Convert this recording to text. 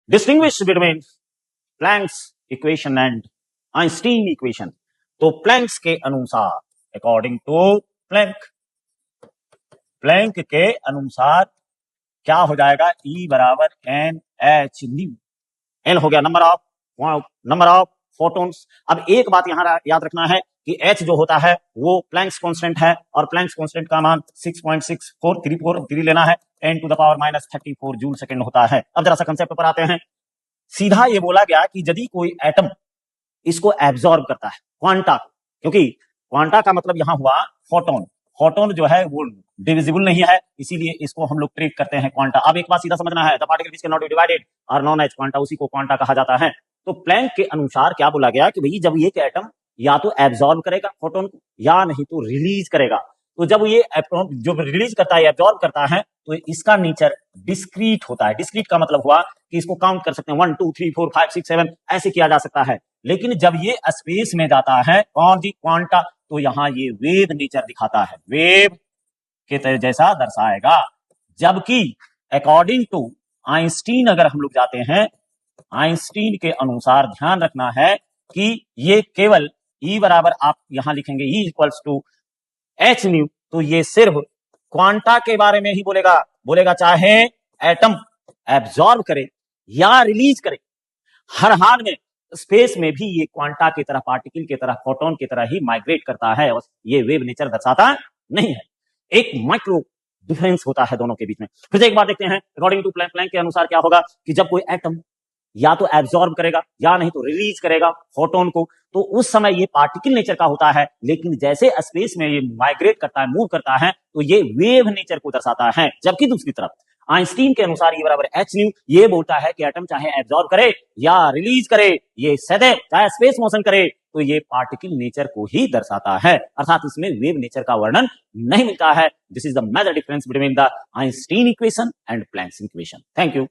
Distinguish between Planck's equation and Einstein equation. तो Planck's के अनुसार, अकॉर्डिंग टू प्लैंक के अनुसार क्या हो जाएगा, E बराबर एन एच न्यू। एन हो गया नंबर ऑफ फोटॉन्स। अब एक बात यहां याद रखना है कि H जो होता है वो प्लैंक्स कांस्टेंट है, और प्लैंक्स कांस्टेंट का मान 6.6434 लेना है, 10 to the power -34 joule second होता है। अब जरा सा कंसेप्ट पर आते हैं। सीधा ये बोला गया कि यदि कोई एटम इसको एब्जॉर्ब करता है, क्वांटा, क्योंकि क्वांटा का मतलब यहां हुआ फोटोन। फोटोन जो है वो डिविजिबल नहीं है, इसीलिए इसको हम लोग ट्रीट करते हैं क्वांटा। अब एक बात सीधा समझना है, the particle which can not be divided are known as quanta, उसी को क्वांटा कहा जाता है। तो प्लैंक के अनुसार क्या बोला गया कि भाई जब ये एटम या तो एब्जॉर्ब करेगा फोटोन को, या नहीं तो रिलीज करेगा। तो जब ये जो रिलीज करता है, एब्जॉर्ब करता है, तो इसका नेचर डिस्क्रीट होता है। डिस्क्रीट का मतलब हुआ कि इसको काउंट कर सकते हैं, 1 2 3 4 5 6 7 ऐसे किया जा सकता है। लेकिन जब ये स्पेस में जाता है, कौन जी, क्वांटा, तो यहां ये वेव नेचर दिखाता है, वेव के जैसा दर्शाएगा। जबकि अकॉर्डिंग टू आइंस्टीन अगर हम लोग जाते हैं, आइंस्टीन के अनुसार ध्यान रखना है कि ये केवल E बराबर, आप यहां लिखेंगे E equals to H nu, तो ये सिर्फ क्वांटा के बारे में ही बोलेगा चाहे एटम एब्जॉर्ब करे या रिलीज करे, हर हाल में स्पेस में भी ये क्वांटा की तरह, पार्टिकल की तरह, फोटोन की तरह ही माइग्रेट करता है। ये वेव नेचर दर्शाता नहीं है। एक माइक्रो डिफरेंस होता है दोनों के बीच में। फिर से एक बार देखते हैं, अकॉर्डिंग टू प्लैंक के अनुसार क्या होगा कि जब कोई एटम या तो एब्जॉर्ब करेगा या नहीं तो रिलीज करेगा फोटोन को, तो उस समय ये पार्टिकल नेचर का होता है। लेकिन जैसे स्पेस में ये माइग्रेट करता है, मूव करता है, तो ये वेव नेचर को दर्शाता है। जबकि दूसरी तरफ आइंस्टीन के अनुसार E बराबर एच न्यू, ये बोलता है कि एटम चाहे एब्जॉर्ब करे या रिलीज करे, ये सदैव चाहे स्पेस मोशन करे, तो ये पार्टिकल नेचर को ही दर्शाता है, अर्थात इसमें वेव नेचर का वर्णन नहीं मिलता है। This is the major difference between the Einstein equation and Planck's equation. Thank you.